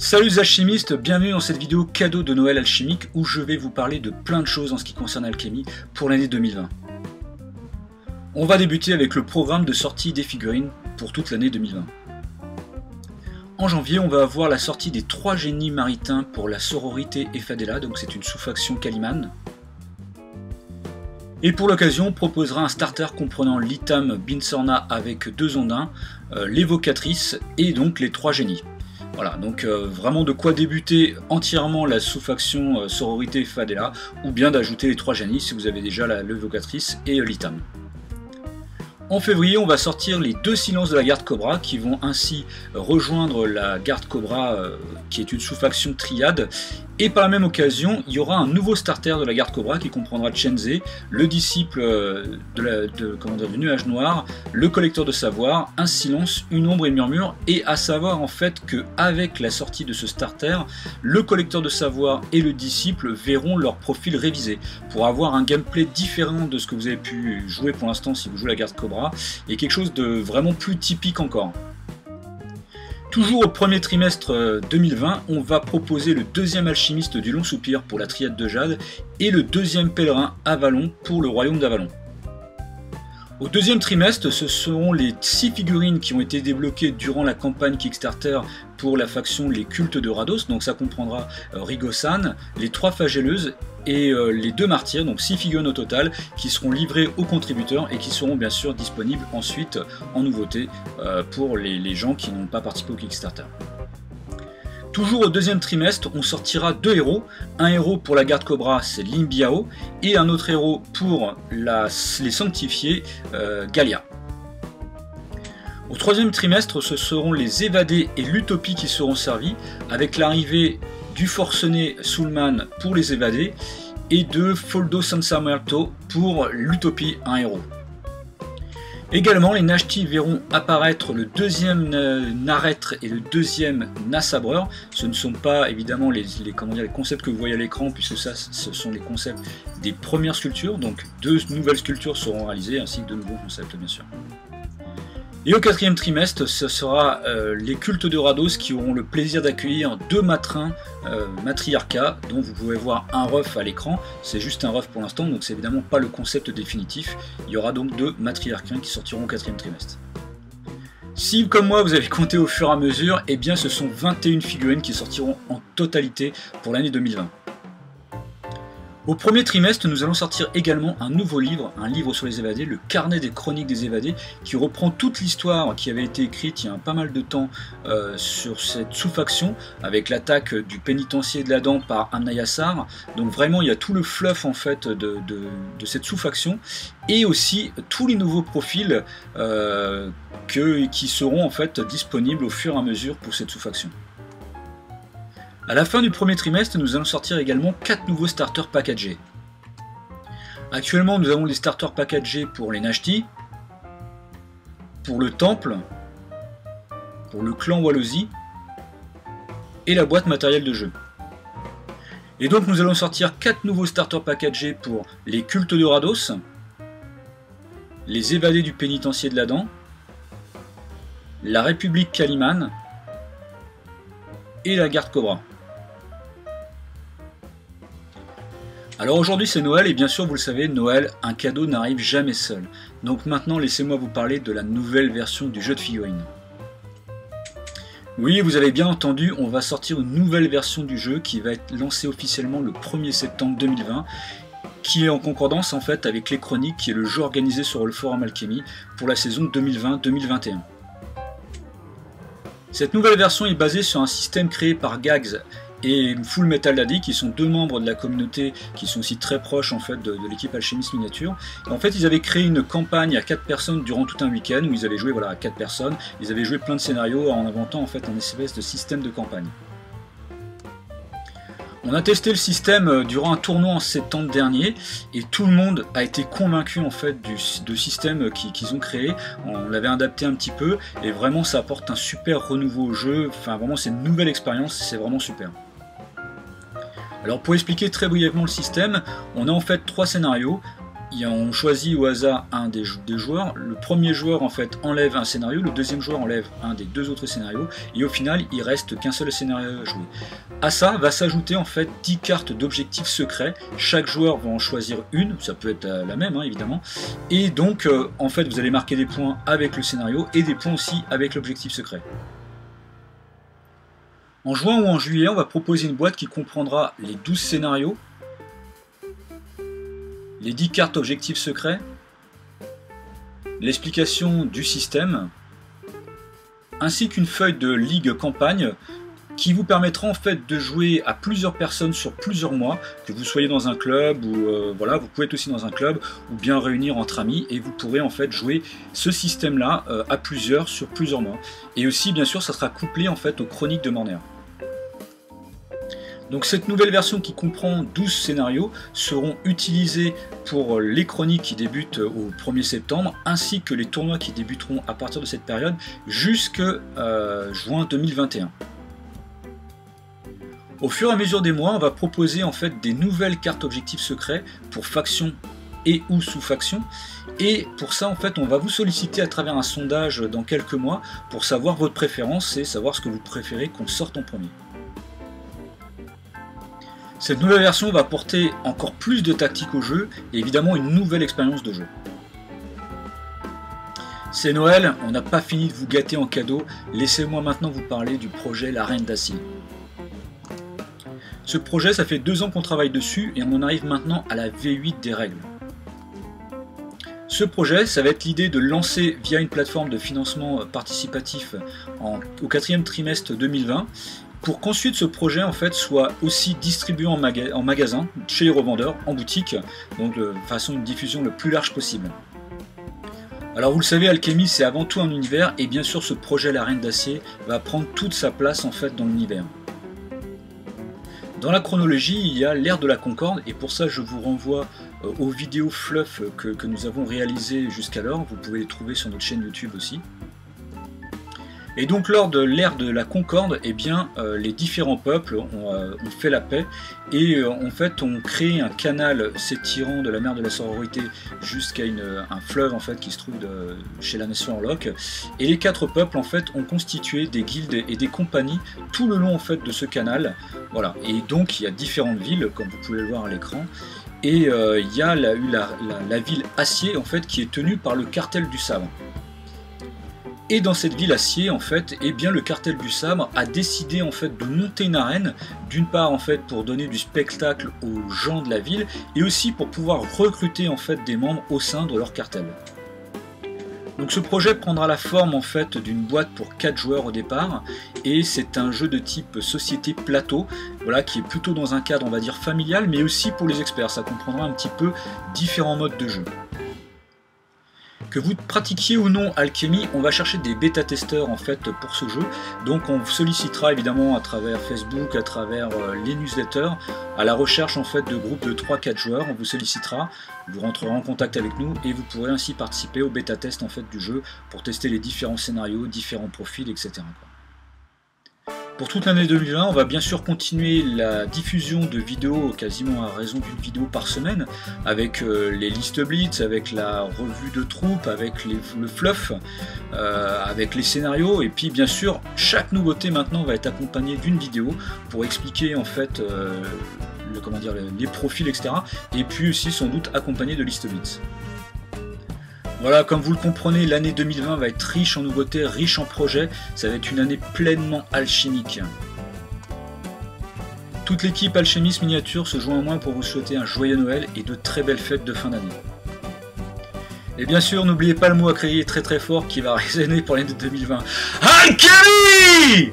Salut les alchimistes, bienvenue dans cette vidéo cadeau de Noël alchimique où je vais vous parler de plein de choses en ce qui concerne l'alchimie pour l'année 2020. On va débuter avec le programme de sortie des figurines pour toute l'année 2020. En janvier, on va avoir la sortie des 3 génies maritains pour la sororité Effadela, donc c'est une sous-faction Kaliman. Et pour l'occasion, on proposera un starter comprenant l'Itam Binsorna avec 2 ondins, l'évocatrice et donc les 3 génies. Voilà, donc vraiment de quoi débuter entièrement la sous-faction sororité Effadela, ou bien d'ajouter les 3 génies si vous avez déjà l'évocatrice et l'Itam. En février, on va sortir les 2 silences de la garde Cobra qui vont ainsi rejoindre la garde Cobra qui est une sous-faction triade. Et par la même occasion, il y aura un nouveau starter de la garde Cobra qui comprendra Chenze, le disciple du nuage noir, le collecteur de savoir, un silence, une ombre et une murmure. Et à savoir en fait qu'avec la sortie de ce starter, le collecteur de savoir et le disciple verront leur profil révisé pour avoir un gameplay différent de ce que vous avez pu jouer pour l'instant si vous jouez la garde Cobra. Et quelque chose de vraiment plus typique encore. Toujours au premier trimestre 2020, on va proposer le 2e alchimiste du long soupir pour la triade de Jade et le 2e pèlerin Avalon pour le royaume d'Avalon. Au 2e trimestre, ce seront les 6 figurines qui ont été débloquées durant la campagne Kickstarter pour la faction Les Cultes de Rados, donc ça comprendra Rigo-san, les 3 flagelleuses et les 2 martyrs, donc 6 figurines au total, qui seront livrées aux contributeurs et qui seront bien sûr disponibles ensuite en nouveauté pour les gens qui n'ont pas participé au Kickstarter. Toujours au 2e trimestre, on sortira 2 héros. Un héros pour la garde Cobra, c'est Lin Biao, et un autre héros pour les sanctifiés, Galia. Au 3e trimestre, ce seront les évadés et l'utopie qui seront servis, avec l'arrivée du forcené Soulman pour les évadés, et de Foldo Sansamuerto pour l'utopie, un héros. Également, les Nashti verront apparaître le 2e Narêtre et le 2e Nasabreur. Ce ne sont pas évidemment les concepts que vous voyez à l'écran, puisque ça, ce sont les concepts des premières sculptures. Donc 2 nouvelles sculptures seront réalisées, ainsi que de nouveaux concepts bien sûr. Et au 4e trimestre, ce sera les cultes de Rados qui auront le plaisir d'accueillir 2 matrins matriarcats, dont vous pouvez voir un ref à l'écran. C'est juste un ref pour l'instant, donc c'est évidemment pas le concept définitif. Il y aura donc 2 matriarcats qui sortiront au 4e trimestre. Si, comme moi, vous avez compté au fur et à mesure, eh bien ce sont 21 figurines qui sortiront en totalité pour l'année 2020. Au premier trimestre, nous allons sortir également un nouveau livre, un livre sur les évadés, le carnet des chroniques des évadés, qui reprend toute l'histoire qui avait été écrite il y a pas mal de temps sur cette sous-faction, avec l'attaque du pénitencier de l'Adam par Amnayassar. Donc vraiment, il y a tout le fluff en fait de cette sous-faction, et aussi tous les nouveaux profils qui seront en fait disponibles au fur et à mesure pour cette sous-faction. A la fin du premier trimestre, nous allons sortir également 4 nouveaux starters packagés. Actuellement, nous avons des starters packagés pour les Nashti, pour le Temple, pour le clan Walosi et la boîte matérielle de jeu. Et donc nous allons sortir 4 nouveaux starters packagés pour les cultes de Rados, les évadés du pénitencier de l'Adam, la République Kaliman et la garde Cobra. Alors aujourd'hui c'est Noël et bien sûr vous le savez, Noël, un cadeau n'arrive jamais seul. Donc maintenant laissez-moi vous parler de la nouvelle version du jeu de figurines. Oui, vous avez bien entendu, on va sortir une nouvelle version du jeu qui va être lancée officiellement le 1er septembre 2020, qui est en concordance en fait avec les Chroniques, qui est le jeu organisé sur le forum Alchemy pour la saison 2020-2021. Cette nouvelle version est basée sur un système créé par Gags et Full Metal Daddy, qui sont 2 membres de la communauté qui sont aussi très proches en fait de l'équipe Alchimiste Miniature. Et en fait, ils avaient créé une campagne à 4 personnes durant tout un week-end où ils avaient joué à 4 personnes. Ils avaient joué plein de scénarios en inventant en fait un espèce de système de campagne. On a testé le système durant un tournoi en septembre dernier et tout le monde a été convaincu en fait du système qu'ils ont créé. On l'avait adapté un petit peu et vraiment ça apporte un super renouveau au jeu. Enfin vraiment c'est une nouvelle expérience, c'est vraiment super. Alors pour expliquer très brièvement le système, on a en fait 3 scénarios. on choisit au hasard un des joueurs. Le premier joueur en fait enlève un scénario, le deuxième joueur enlève un des deux autres scénarios, et au final il reste qu'un seul scénario à jouer. À ça va s'ajouter en fait 10 cartes d'objectifs secrets. Chaque joueur va en choisir une, ça peut être la même hein, évidemment, et donc en fait vous allez marquer des points avec le scénario et des points aussi avec l'objectif secret. En juin ou en juillet, on va proposer une boîte qui comprendra les 12 scénarios, les 10 cartes objectifs secrets, l'explication du système, ainsi qu'une feuille de ligue campagne qui vous permettra en fait de jouer à plusieurs personnes sur plusieurs mois, que vous soyez dans un club ou voilà, vous pouvez être aussi dans un club ou bien réunir entre amis et vous pourrez en fait jouer ce système là à plusieurs sur plusieurs mois. Et aussi bien sûr ça sera couplé en fait aux chroniques de Morner. Donc cette nouvelle version qui comprend 12 scénarios seront utilisés pour les chroniques qui débutent au 1er septembre, ainsi que les tournois qui débuteront à partir de cette période jusque juin 2021. Au fur et à mesure des mois, on va proposer en fait des nouvelles cartes objectifs secrets pour factions et ou sous-factions. Et pour ça, en fait, on va vous solliciter à travers un sondage dans quelques mois pour savoir votre préférence et savoir ce que vous préférez qu'on sorte en premier. Cette nouvelle version va apporter encore plus de tactique au jeu et évidemment une nouvelle expérience de jeu. C'est Noël, on n'a pas fini de vous gâter en cadeau, laissez-moi maintenant vous parler du projet La Reine d'Acier. Ce projet, ça fait 2 ans qu'on travaille dessus et on en arrive maintenant à la V8 des règles. Ce projet, ça va être l'idée de lancer via une plateforme de financement participatif au 4e trimestre 2020 pour qu'ensuite ce projet en fait soit aussi distribué en magasin, chez les revendeurs, en boutique, donc de façon une diffusion le plus large possible. Alors vous le savez, Alchemy c'est avant tout un univers et bien sûr ce projet La Reine d'Acier va prendre toute sa place en fait dans l'univers. Dans la chronologie, il y a l'ère de la Concorde et pour ça je vous renvoie aux vidéos fluff que nous avons réalisées jusqu'alors, vous pouvez les trouver sur notre chaîne YouTube aussi. Et donc lors de l'ère de la Concorde, eh bien, les différents peuples ont fait la paix et en fait ont créé un canal s'étirant de la mer de la Sororité jusqu'à un fleuve en fait, qui se trouve chez la nation Orlok. Et les 4 peuples en fait, ont constitué des guildes et des compagnies tout le long en fait, de ce canal. Voilà. Et donc il y a différentes villes, comme vous pouvez le voir à l'écran. Et il y a la ville Acier en fait, qui est tenue par le cartel du sabre. Et dans cette ville Acier, en fait, eh bien, le cartel du sabre a décidé en fait, de monter une arène, d'une part en fait, pour donner du spectacle aux gens de la ville, et aussi pour pouvoir recruter en fait, des membres au sein de leur cartel. Donc ce projet prendra la forme en fait, d'une boîte pour 4 joueurs au départ, et c'est un jeu de type société plateau, voilà, qui est plutôt dans un cadre on va dire familial, mais aussi pour les experts, ça comprendra un petit peu différents modes de jeu. Que vous pratiquiez ou non Alchemy, on va chercher des bêta-testeurs en fait pour ce jeu. Donc on vous sollicitera évidemment à travers Facebook, à travers les newsletters, à la recherche en fait de groupes de 3-4 joueurs. On vous sollicitera, vous rentrerez en contact avec nous et vous pourrez ainsi participer au bêta-test en fait du jeu pour tester les différents scénarios, différents profils, etc. Pour toute l'année 2020, on va bien sûr continuer la diffusion de vidéos quasiment à raison d'une vidéo par semaine, avec les listes blitz, avec la revue de troupes, avec le fluff, avec les scénarios, et puis bien sûr chaque nouveauté maintenant va être accompagnée d'une vidéo pour expliquer en fait les profils, etc. Et puis aussi sans doute accompagné de listes blitz. Voilà, comme vous le comprenez, l'année 2020 va être riche en nouveautés, riche en projets, ça va être une année pleinement alchimique. Toute l'équipe Alchemist Miniature se joint à moi pour vous souhaiter un joyeux Noël et de très belles fêtes de fin d'année. Et bien sûr, n'oubliez pas le mot à crier très très fort qui va résonner pour l'année 2020. Alchemy!